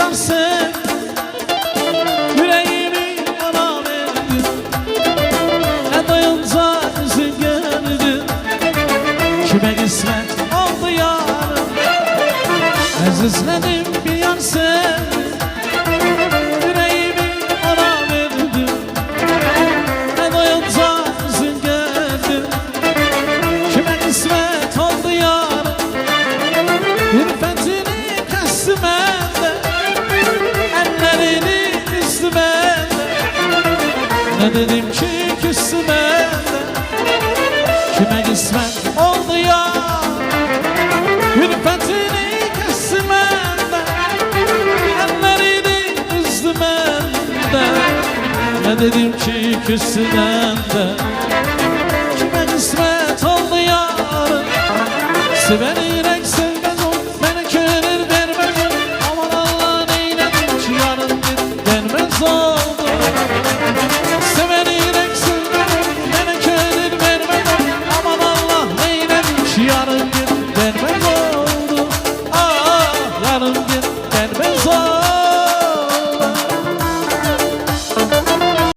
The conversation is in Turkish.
yar sen, yüreğimi bana verdin. Ne doyunca üzüm gördüm, kime kısmet oldu yarım. Ezizledim bir yar sen, yüreğimi ona verdim. Ne doyunca üzüm gördüm, kime kısmet oldu yarım. Ürfetini kesti bende, ellerini üstü bende. Ne dedim ki küstü bende, kime kısmet oldu ya. Ürfetini kesti bende, ellerini üstü bende. Ne dedim ki küstü bende, kime kısmet oldu ya. Severek sevmez ol, beni körer vermez ol. Aman Allah neyledim ki yarındır vermez oldu. Severek sevmez ol, beni körer vermez ol. Aman Allah neyledim ki yarındır